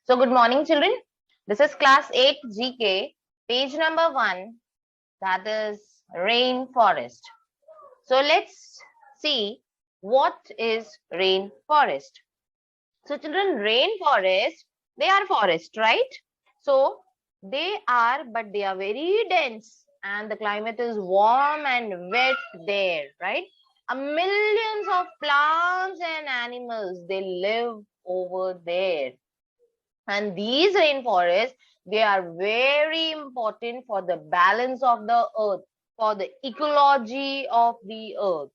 So good morning, children. This is class 8 GK, page number 1, that is rainforest. So let's see what is rainforest. So children, rainforest, they are forest, right? So they are, but they are very dense and the climate is warm and wet there, right? Millions of plants and animals, they live over there. And these rainforests, they are very important for the balance of the earth, for the ecology of the earth,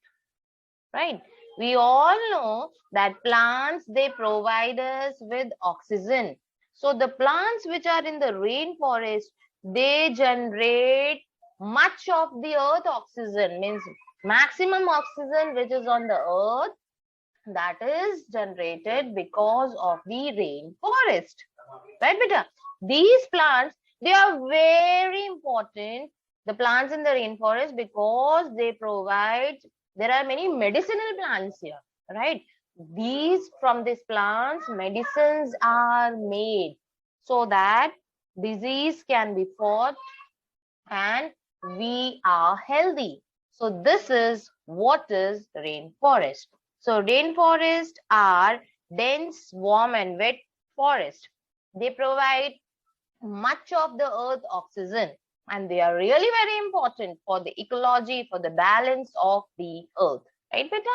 right? We all know that plants, they provide us with oxygen. So the plants which are in the rainforest, they generate much of the earth oxygen, means maximum oxygen which is on the earth, that is generated because of the rainforest. Right, beta? These plants, they are very important, the plants in the rainforest, because they provide, there are many medicinal plants here, right? From these plants, medicines are made so that disease can be fought and we are healthy. So this is what is rainforest. So rainforests are dense, warm and wet forest. They provide much of the earth oxygen and they are really very important for the ecology, for the balance of the earth. Right, beta?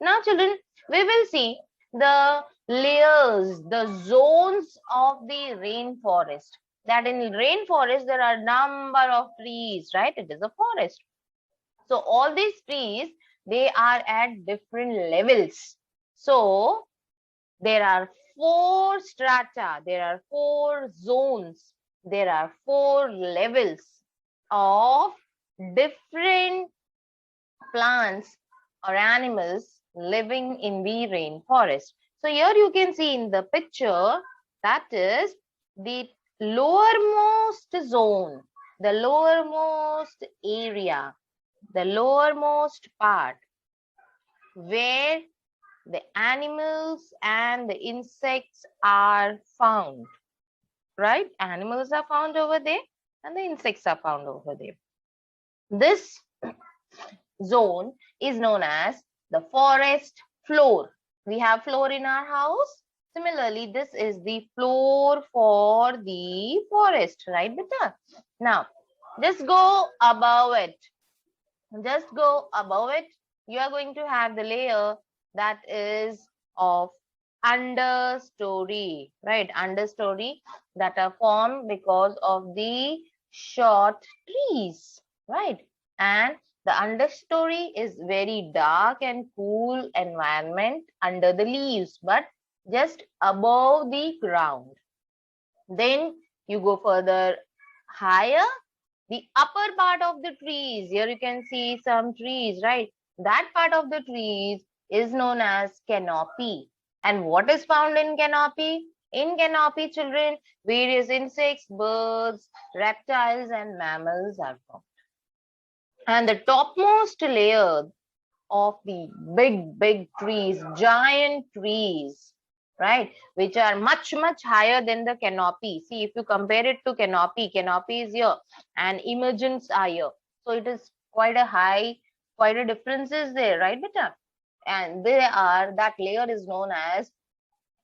Now children, we will see the layers, the zones of the rainforest. That in rainforest there are number of trees, right? It is a forest. So all these trees, they are at different levels. So there are 4 strata, there are 4 zones, there are 4 levels of different plants or animals living in the rainforest. So here you can see in the picture, that is the lowermost zone, the lowermost area, the lowermost part where the animals and the insects are found, right? Animals are found over there and the insects are found over there. This zone is known as the forest floor. We have floor in our house. Similarly, this is the floor for the forest, right, beta? Now, just go above it. Just go above it. You are going to have the layer that is of understory, right? Understory that are formed because of the short trees, right? And the understory is very dark and cool environment under the leaves, but just above the ground. Then you go further higher, the upper part of the trees. Here you can see some trees, right? That part of the trees is known as canopy. And what is found in canopy? In canopy, children, various insects, birds, reptiles, and mammals are found. And the topmost layer of the big trees, giant trees, right, which are much higher than the canopy. See, if you compare it to canopy, canopy is here and emergence are here, so it is quite a difference is there, right, beta? And that layer is known as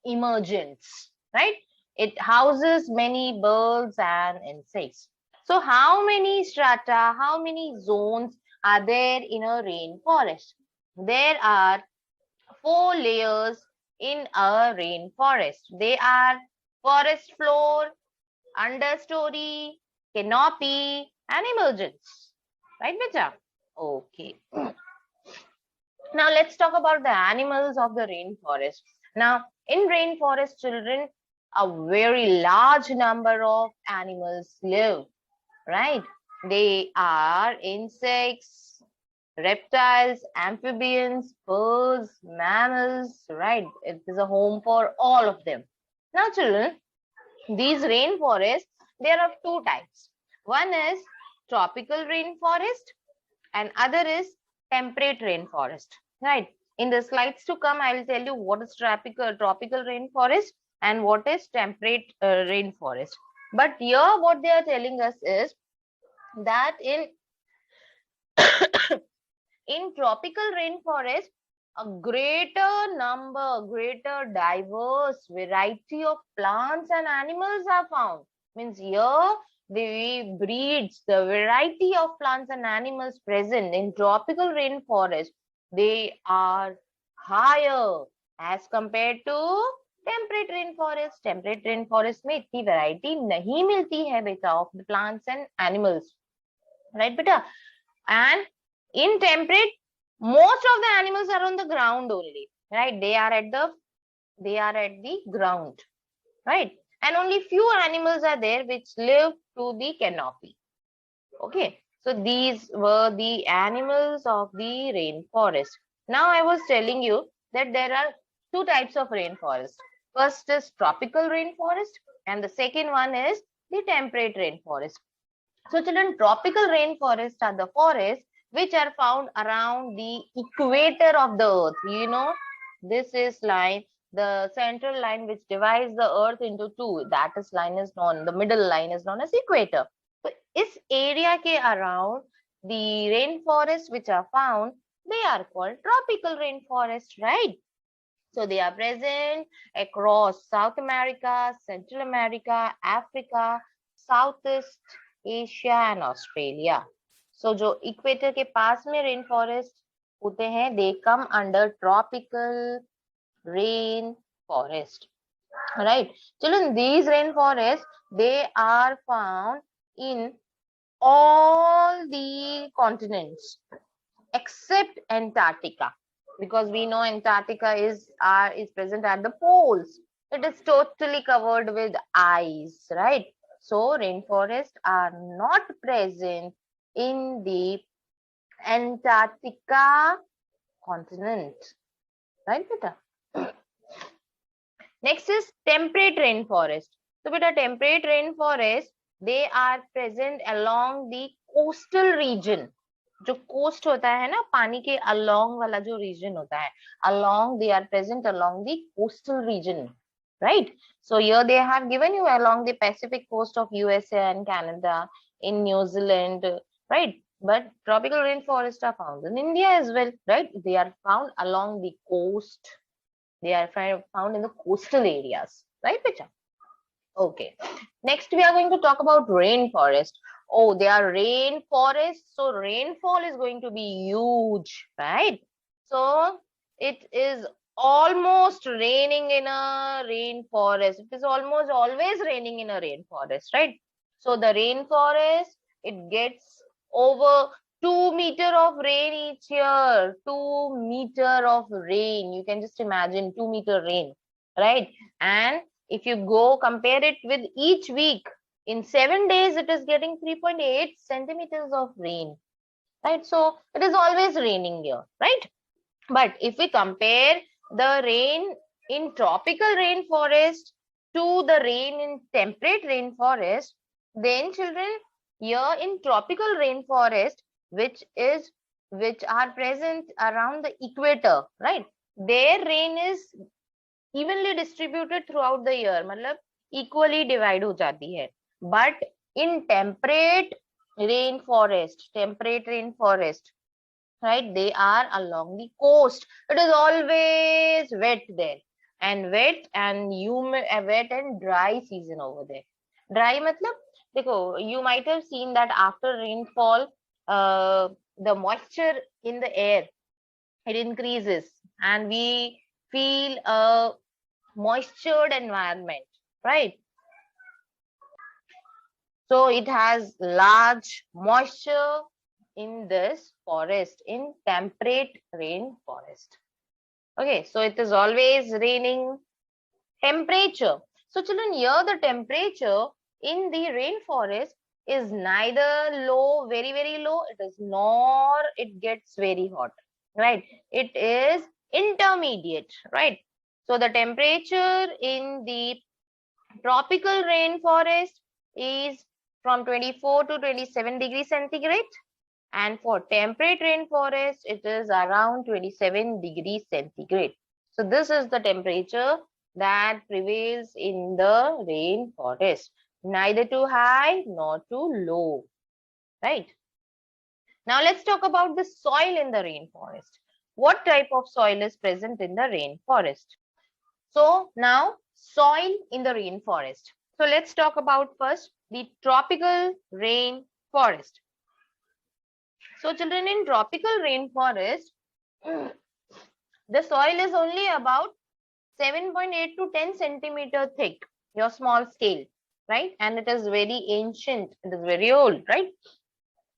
emergence, right? It houses many birds and insects. So how many strata, how many zones are there in a rainforest? There are 4 layers in a rainforest. They are forest floor, understory, canopy, and emergence. Right, beta? Okay. Now let's talk about the animals of the rainforest. Now, in rainforest, children, a very large number of animals live, right? They are insects, reptiles, amphibians, birds, mammals, right? It is a home for all of them. Now, children, these rainforests, there are 2 types. One is tropical rainforest and other is temperate rainforest, right? In the slides to come, I will tell you what is tropical rainforest and what is temperate rainforest. But here what they are telling us is that in in tropical rainforest, a greater number, greater diverse variety of plants and animals are found. Means here the breeds, the variety of plants and animals present in tropical rainforest, they are higher as compared to temperate rainforest. Temperate rainforest में इतनी variety नहीं मिलती है बेटा of the plants and animals, right बेटा? And in temperate, most of the animals are on the ground only, right? They are at the ground, right? And only few animals are there which live to the canopy. Okay, so these were the animals of the rainforest. Now I was telling you that there are two types of rainforest. First is tropical rainforest and the second one is the temperate rainforest. So children, tropical rainforests are the forests which are found around the equator of the earth. You know, this is line, the central line which divides the earth into two. That is line is known, the middle line is known as equator. So इस area के around the rainforests which are found, they are called tropical rainforest, right? So they are present across South America, Central America, Africa, Southeast Asia and Australia. So जो equator के पास में rain forest होते हैं, they come under tropical rain forest, right? Children, these rain forests, they are found in all the continents except Antarctica, because we know Antarctica is present at the poles. It is totally covered with ice, right? So rainforests are not present in the Antarctica continent, right beta? Next is temperate rainforest. So beta, temperate rainforest, they are present along the coastal region. जो coast होता है ना, पानी के along वाला जो region होता है, along, they are present along the coastal region, right? So here they have given you along the Pacific coast of USA and Canada, in New Zealand, right? But tropical rainforests are found in India as well, right? They are found along the coast. They are found in the coastal areas, right, Picha? Okay. Next, we are going to talk about rainforest. Oh, they are rainforests. So rainfall is going to be huge, right? So it is almost raining in a rainforest. It is almost always raining in a rainforest, right? So the rainforest, it gets over 2 meters of rain each year. 2 meters of rain. You can just imagine 2 meter rain, right? And if you go compare it with each week, in 7 days, it is getting 3.8 centimeters of rain, right? So it is always raining here, right? But if we compare the rain in tropical rainforest to the rain in temperate rainforest, then children, here in tropical rainforest, which are present around the equator, right? Their rain is evenly distributed throughout the year, मतलब equally divide हो जाती है. But in temperate rainforest, right? They are along the coast. It is always wet there, and wet and humid, wet and dry season over there. Dry मतलब देखो, you might have seen that after rainfall, the moisture in the air, it increases, and we feel a moistured environment, right? So it has large moisture in this forest, in temperate rainforest. Okay, so it is always raining. Temperature. So children, here the temperature in the rainforest is neither low, very, very low, it is nor it gets very hot, right? It is intermediate, right? So the temperature in the tropical rainforest is from 24 to 27 degrees centigrade, and for temperate rainforest it is around 27 degrees centigrade. So this is the temperature that prevails in the rainforest. Neither too high nor too low, right? Now let's talk about the soil in the rainforest. What type of soil is present in the rainforest? So now soil in the rainforest. So let's talk about first the tropical rainforest. So children, in tropical rainforest, the soil is only about 7.8 to 10 centimeter thick, your small scale, right? And it is very ancient, it is very old, right?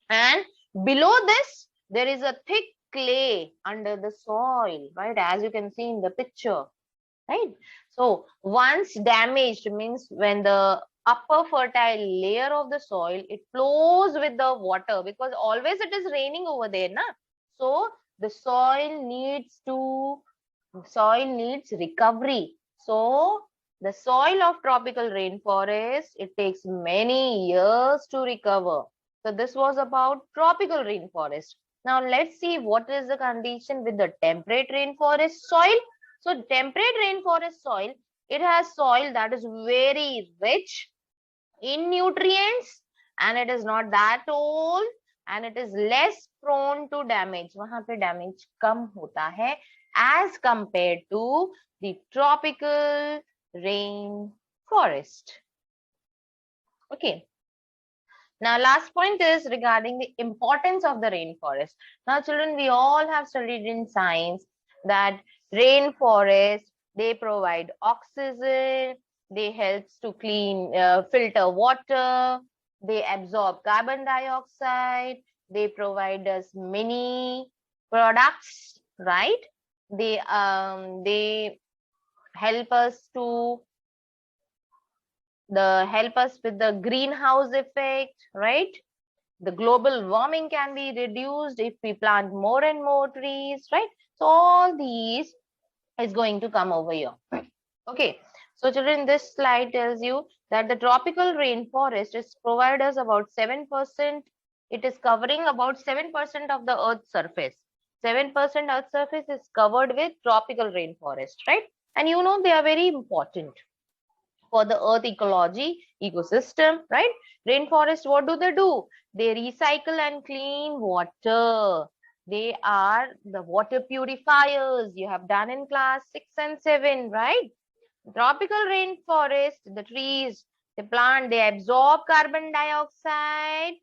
And below this, there is a thick clay under the soil, right? As you can see in the picture, right? So once damaged means when the upper fertile layer of the soil, it flows with the water because always it is raining over there, na? So the soil needs recovery. So the soil of tropical rainforest, it takes many years to recover. So this was about tropical rainforest. Now let's see what is the condition with the temperate rainforest soil. So temperate rainforest soil, it has soil that is very rich in nutrients and it is not that old and it is less prone to damage. वहां पे damage कम होता है as compared to the tropical rainforest. Okay. Now, last point is regarding the importance of the rainforest. Now, children, we all have studied in science that rainforest, they provide oxygen, they helps to filter water, they absorb carbon dioxide, they provide us many products, right? They help us with the greenhouse effect, right? The global warming can be reduced if we plant more and more trees, right? So all these is going to come over here. Okay, so children, this slide tells you that the tropical rainforest is provide us about 7%. It is covering about 7% of the earth's surface. 7% earth's surface is covered with tropical rainforest, right? And you know they are very important for the earth ecology, ecosystem, right? Rainforest, what do? They recycle and clean water. They are the water purifiers you have done in class 6 and 7, right? Tropical rainforest, the trees, the plant, they absorb carbon dioxide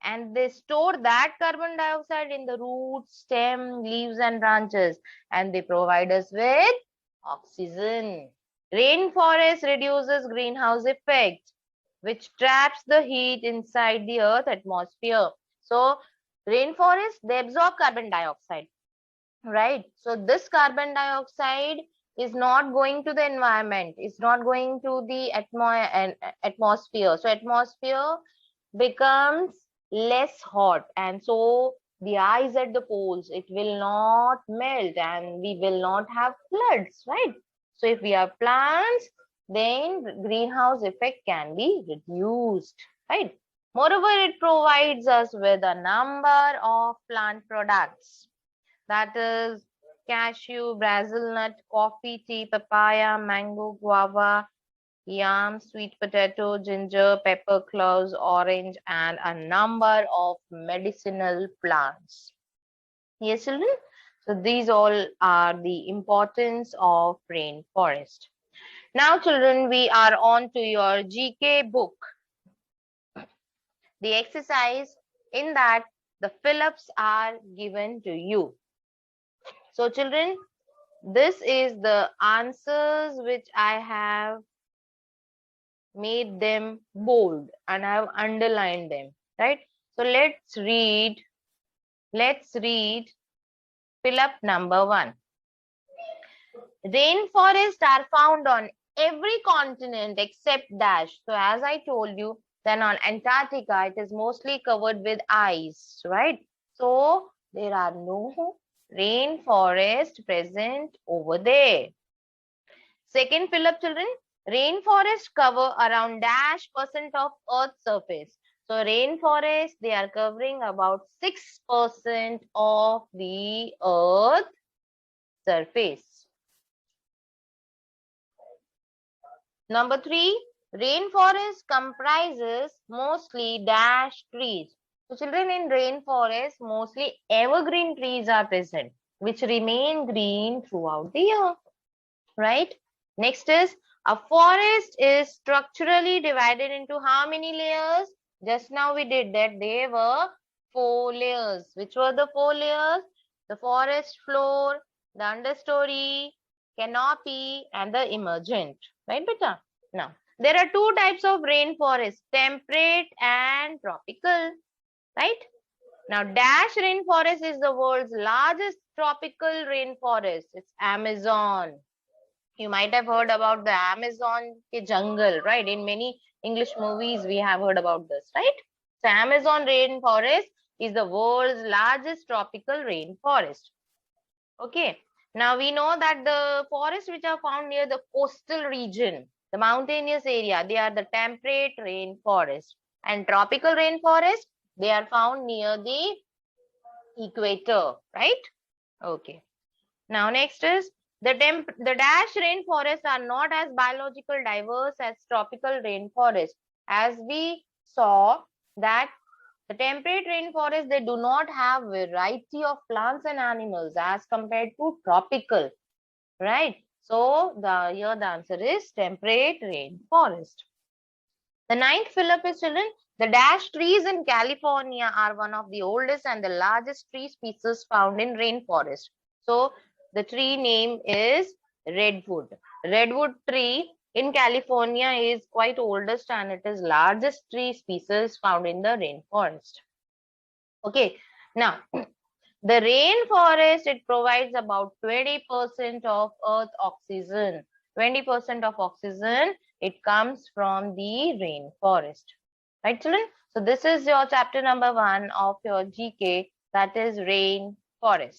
and they store that carbon dioxide in the roots, stem, leaves and branches and they provide us with oxygen. Rainforest reduces greenhouse effect, which traps the heat inside the earth atmosphere. So rainforest, they absorb carbon dioxide, right? So this carbon dioxide is not going to the environment, it's not going to the atmosphere. So atmosphere becomes less hot and so the ice at the poles, it will not melt and we will not have floods, right? So if we have plants, then greenhouse effect can be reduced, right? Moreover, it provides us with a number of plant products, that is cashew, brazil nut, coffee, tea, papaya, mango, guava, yam, sweet potato, ginger, pepper, cloves, orange, and a number of medicinal plants. Yes, children? So these all are the importance of rainforest. Now, children, we are on to your GK book. The exercise in that the fill-ups are given to you. So, children, this is the answers which I have made them bold and I have underlined them, right? So let's read fill up number 1. Rainforests are found on every continent except dash. So as I told you, then on Antarctica, it is mostly covered with ice, right? So there are no rainforests present over there. Second fill up, children. Rainforests cover around dash % of Earth's surface. So rainforests, they are covering about 6% of the Earth surface. Number 3, rainforest comprises mostly dash trees. So children, in rainforest, mostly evergreen trees are present, which remain green throughout the year, right? Next is, a forest is structurally divided into how many layers? Just now we did that. There were 4 layers. Which were the 4 layers? The forest floor, the understory, canopy, and the emergent. Right, beta? Now, there are 2 types of rainforest, temperate and tropical. Right? Now, dash rainforest is the world's largest tropical rainforest. It's Amazon. You might have heard about the Amazon ke jungle, right? In many English movies, we have heard about this, right? So Amazon rainforest is the world's largest tropical rainforest. Okay. Now we know that the forests which are found near the coastal region, the mountainous area, they are the temperate rainforest. And tropical rainforest, they are found near the equator, right? Okay. Now next is, the dash rainforests are not as biological diverse as tropical rainforests. As we saw that the temperate rainforests, they do not have variety of plants and animals as compared to tropical, right? So here the answer is temperate rainforest. The 9th fillip is, children, the dash trees in California are one of the oldest and the largest tree species found in rainforest. So the tree name is redwood. Redwood tree in California is quite oldest and it is largest tree species found in the rainforest. Okay, now the rainforest, it provides about 20% of earth oxygen. 20% of oxygen, it comes from the rainforest. Right, children? So this is your chapter number 1 of your GK, that is rainforest.